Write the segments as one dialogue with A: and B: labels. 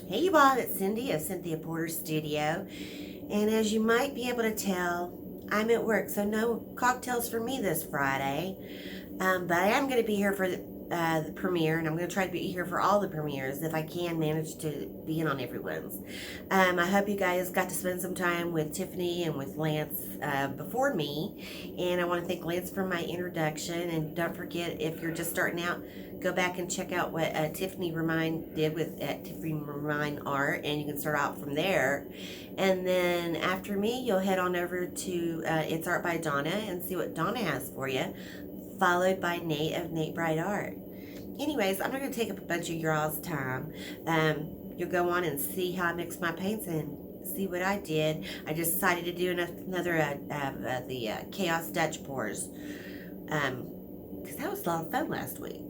A: Hey you all, it's Cindee of Cynthia Porter's Studio, and as you might be able to tell, I'm at work, so no cocktails for me this Friday, but I am going to be here for the premiere, and I'm going to try to be here for all the premieres if I can manage to be in on everyone's. I hope you guys got to spend some time with Tiffany and with Lance before me, and I want to thank Lance for my introduction, and don't forget, if you're just starting out, go back and check out what Tiffany Remijn did with at Tiffany Remijn Art, and you can start out from there. And then after me, you'll head on over to It's Art by Donna and see what Donna has for you, followed by Nate of Nate.est Art. Anyways, I'm not going to take up a bunch of your all's time. You'll go on and see how I mix my paints and see what I did. I just decided to do another the Chaos Dutch pours, because that was a lot of fun last week.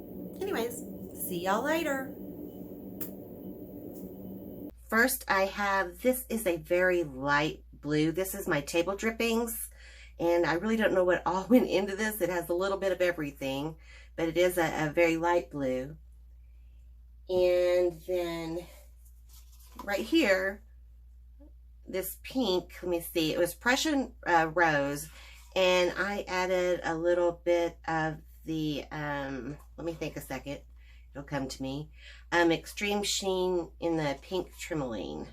A: Anyways, see y'all later. First, I have, this is a very light blue. This is my table drippings, and I really don't know what all went into this. It has a little bit of everything, but it is a very light blue. And then right here, this pink, let me see, it was Persian Rose, and I added a little bit of the, let me think a second, it'll come to me, Extreme Sheen in the pink Tourmaline.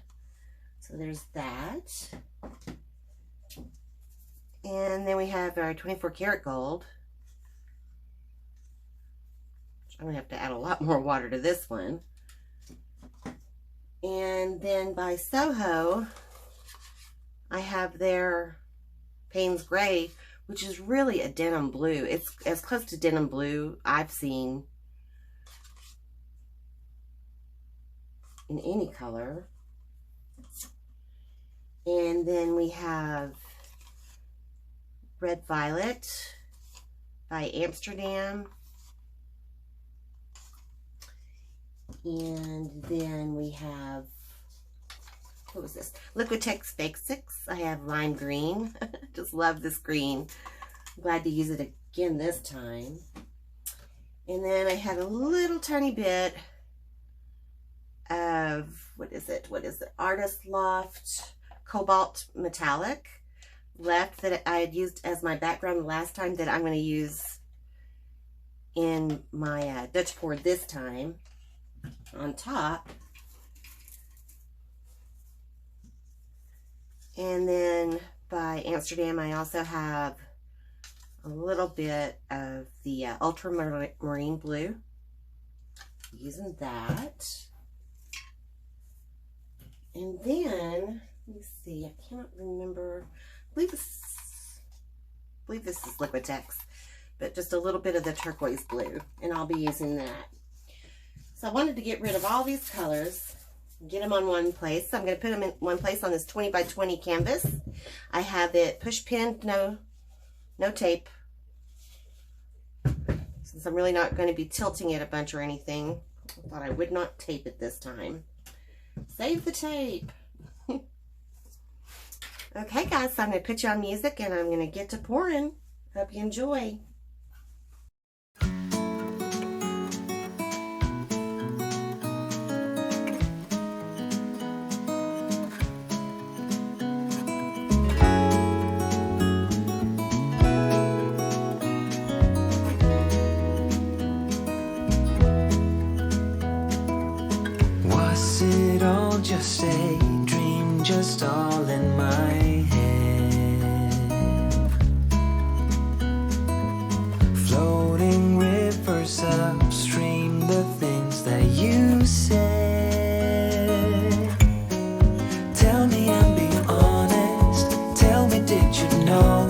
A: So there's that. And then we have our 24 karat gold. I'm going to have to add a lot more water to this one. And then by Soho, I have their Paynes gray, which is really a denim blue. It's as close to denim blue I've seen in any color. And then we have Red Violet by Amsterdam. And then we have, what was this? Liquitex Basics. I have lime green. Just love this green. I'm glad to use it again this time. And then I had a little tiny bit of, what is it? Artist Loft Cobalt Metallic left that I had used as my background last time, that I'm going to use in my Dutch pour this time on top. And then by Amsterdam, I also have a little bit of the ultramarine blue, using that. And then, let me see, I cannot remember, I believe this is Liquitex, but just a little bit of the turquoise blue, and I'll be using that. So I wanted to get rid of all these colors, get them on one place. So I'm going to put them in one place on this 20 by 20 canvas. I have it push pinned, no tape, since I'm really not going to be tilting it a bunch or anything. I thought I would not tape it this time. Save the tape. Okay guys, so I'm going to put you on music and I'm going to get to pouring. Hope you enjoy.
B: Just a dream, just all in my head. Floating rivers upstream, the things that you said. Tell me and be honest. Tell me, did you know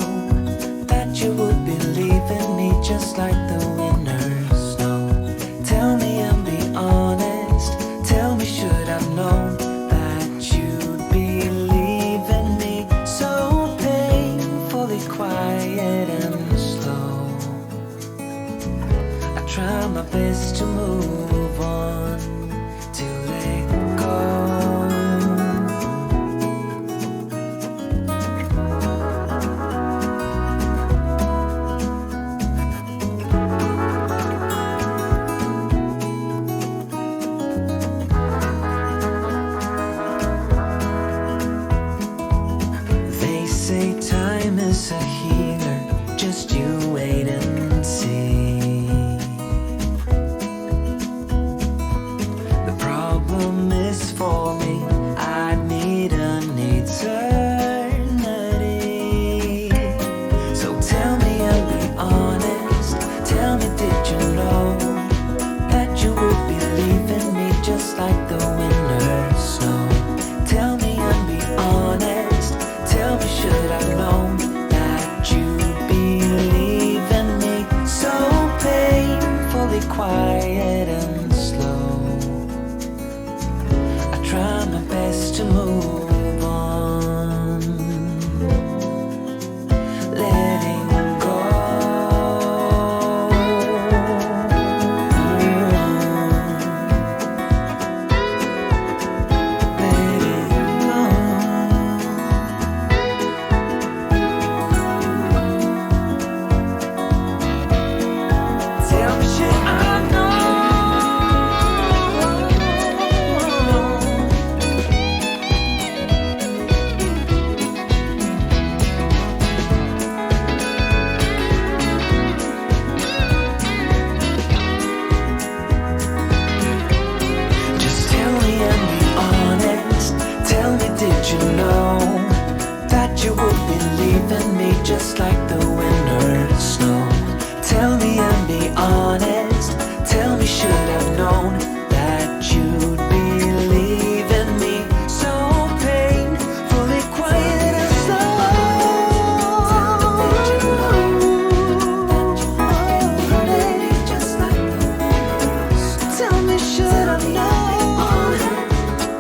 B: that you would believe in me just like the winners know? Tell me and be honest. Tell me, should I've known that you'd believe in me? So promise for me. I need an eternity. So tell me and be honest. Tell me, did you know that you would be leaving me just like the winter snow? Tell me and be honest. Tell me, should I know that you'd be leaving me so painfully quiet and slow? I try my best to move on, letting go. Letting go. Tell me, should I know? Just tell me and be honest. Tell me, did you know that you would be leaving me just like the winter snow? Tell me and be honest. Tell me, should I've known that you'd be leaving me so painfully quiet and slow? Did you know that you would be leaving me just like the winter snow? Tell me, should I know?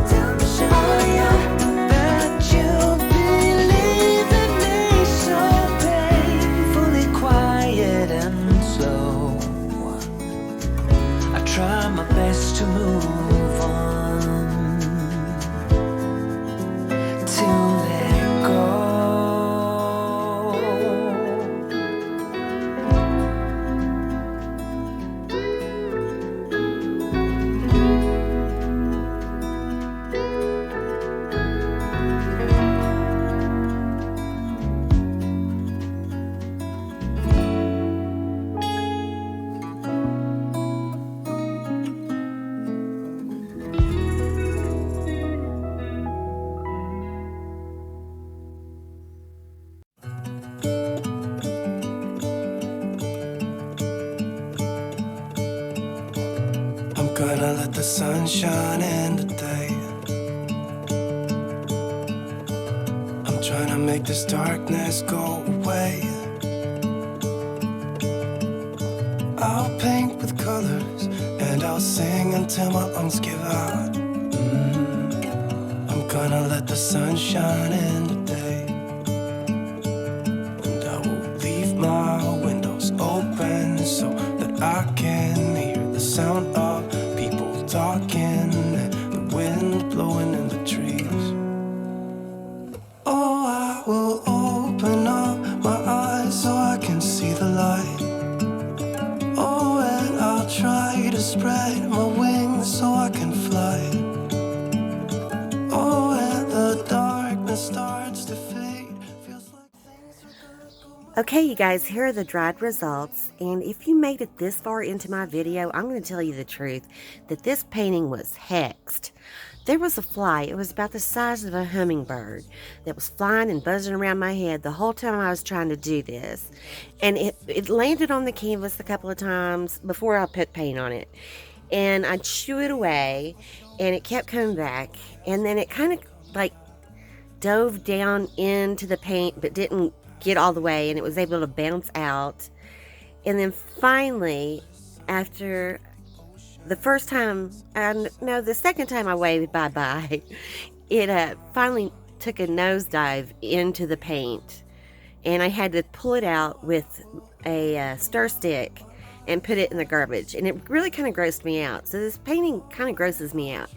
B: Tell me, should I know that you'd be leaving me so painfully quiet and slow? I try my best to move on, to let go. I'm gonna let the sun shine in today. I'm trying to make this darkness go away. I'll paint with colors and I'll sing until my lungs give out. I'm gonna let the sun shine in today. And I will leave my windows open so that I can hear the sound of people talking and the wind blowing in the trees. Oh, I will open up my eyes so I can see the light. Oh, and I'll try to spread my wings so I can fly. Oh, and the darkness starts to fade. Feels like things are gonna go.
A: Okay, you guys, here are the dried results. And if you made it this far into my video, I'm going to tell you the truth that this painting was hexed. There was a fly, it was about the size of a hummingbird, that was flying and buzzing around my head the whole time I was trying to do this. And it landed on the canvas a couple of times before I put paint on it. And I'd shoo it away, and it kept coming back. And then it kind of like dove down into the paint, but didn't get all the way, and it was able to bounce out. And then finally, after the second time I waved bye-bye, it finally took a nosedive into the paint, and I had to pull it out with a stir stick and put it in the garbage, and it really kind of grossed me out. So this painting kind of grosses me out.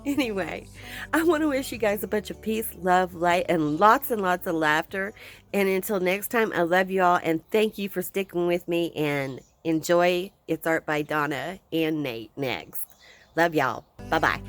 A: Anyway, I want to wish you guys a bunch of peace, love, light, and lots of laughter. And until next time, I love you all, and thank you for sticking with me, and enjoy It's Art by Donna and Nate next. Love y'all. Bye-bye.